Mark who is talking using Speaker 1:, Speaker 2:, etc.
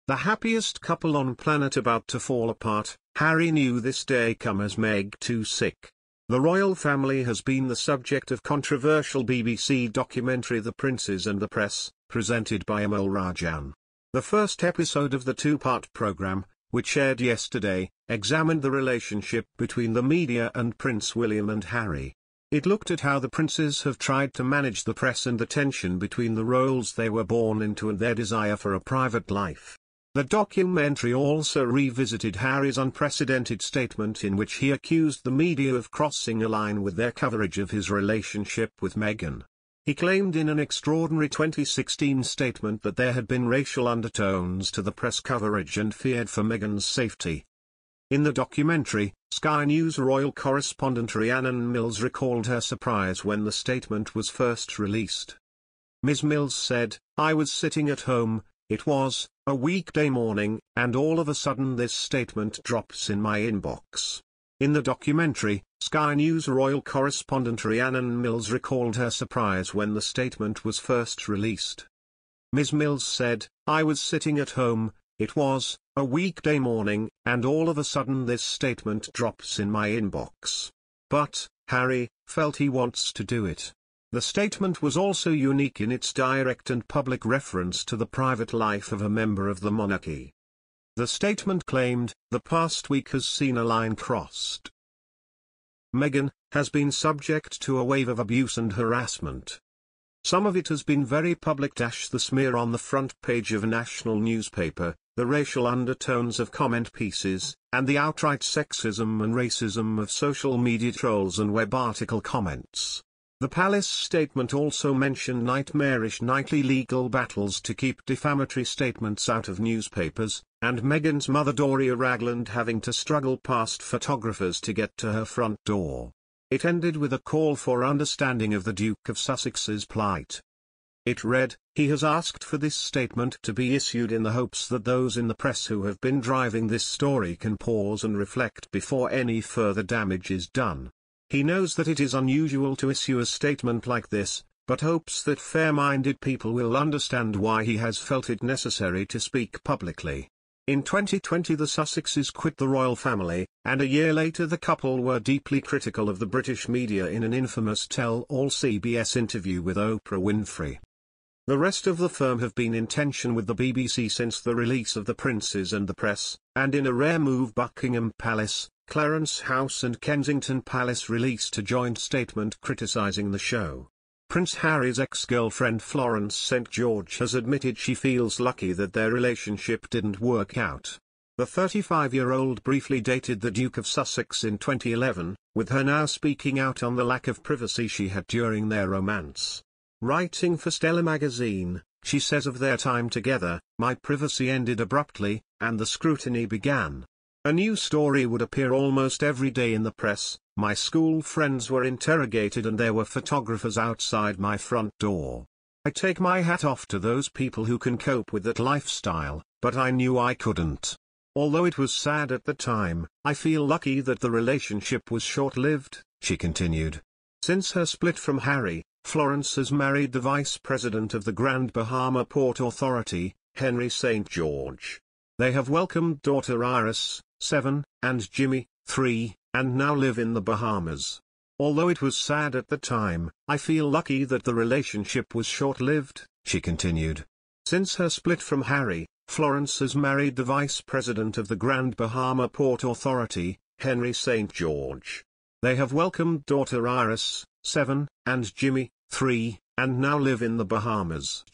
Speaker 1: The happiest couple on planet about to fall apart. Harry knew this day come as Meg too sick. The royal family has been the subject of controversial BBC documentary The Princes and the Press, presented by Amol Rajan. The first episode of the two-part programme, which aired yesterday, examined the relationship between the media and Prince William and Harry. It looked at how the princes have tried to manage the press and the tension between the roles they were born into and their desire for a private life. The documentary also revisited Harry's unprecedented statement in which he accused the media of crossing a line with their coverage of his relationship with Meghan. He claimed in an extraordinary 2016 statement that there had been racial undertones to the press coverage and feared for Meghan's safety. In the documentary, Sky News royal correspondent Rhiannon Mills recalled her surprise when the statement was first released. Ms. Mills said, "I was sitting at home, it was a weekday morning, and all of a sudden this statement drops in my inbox." In the documentary, Sky News royal correspondent Rhiannon Mills recalled her surprise when the statement was first released. Ms. Mills said, "I was sitting at home, it was a weekday morning, and all of a sudden this statement drops in my inbox. But Harry felt he wants to do it." The statement was also unique in its direct and public reference to the private life of a member of the monarchy. The statement claimed, "The past week has seen a line crossed. Meghan has been subject to a wave of abuse and harassment. Some of it has been very public. The smear on the front page of a national newspaper, the racial undertones of comment pieces, and the outright sexism and racism of social media trolls and web article comments." The palace statement also mentioned nightmarish nightly legal battles to keep defamatory statements out of newspapers, and Meghan's mother Doria Ragland having to struggle past photographers to get to her front door. It ended with a call for understanding of the Duke of Sussex's plight. It read, "He has asked for this statement to be issued in the hopes that those in the press who have been driving this story can pause and reflect before any further damage is done. He knows that it is unusual to issue a statement like this, but hopes that fair-minded people will understand why he has felt it necessary to speak publicly." In 2020 the Sussexes quit the royal family, and a year later the couple were deeply critical of the British media in an infamous tell-all CBS interview with Oprah Winfrey. The rest of the firm have been in tension with the BBC since the release of The Princes and the Press, and in a rare move Buckingham Palace, Clarence House and Kensington Palace released a joint statement criticising the show. Prince Harry's ex-girlfriend Florence St. George has admitted she feels lucky that their relationship didn't work out. The 35-year-old briefly dated the Duke of Sussex in 2011, with her now speaking out on the lack of privacy she had during their romance. Writing for Stella magazine, she says of their time together, "My privacy ended abruptly, and the scrutiny began. A new story would appear almost every day in the press, my school friends were interrogated and there were photographers outside my front door. I take my hat off to those people who can cope with that lifestyle, but I knew I couldn't. Although it was sad at the time, I feel lucky that the relationship was short-lived," she continued. Since her split from Harry, Florence has married the Vice President of the Grand Bahama Port Authority, Henry St. George. They have welcomed daughter Iris, 7, and Jimmy, 3, and now live in the Bahamas. "Although it was sad at the time, I feel lucky that the relationship was short-lived," she continued. Since her split from Harry, Florence has married the Vice President of the Grand Bahama Port Authority, Henry St. George. They have welcomed daughter Iris, 7, and Jimmy, 3, and now live in the Bahamas.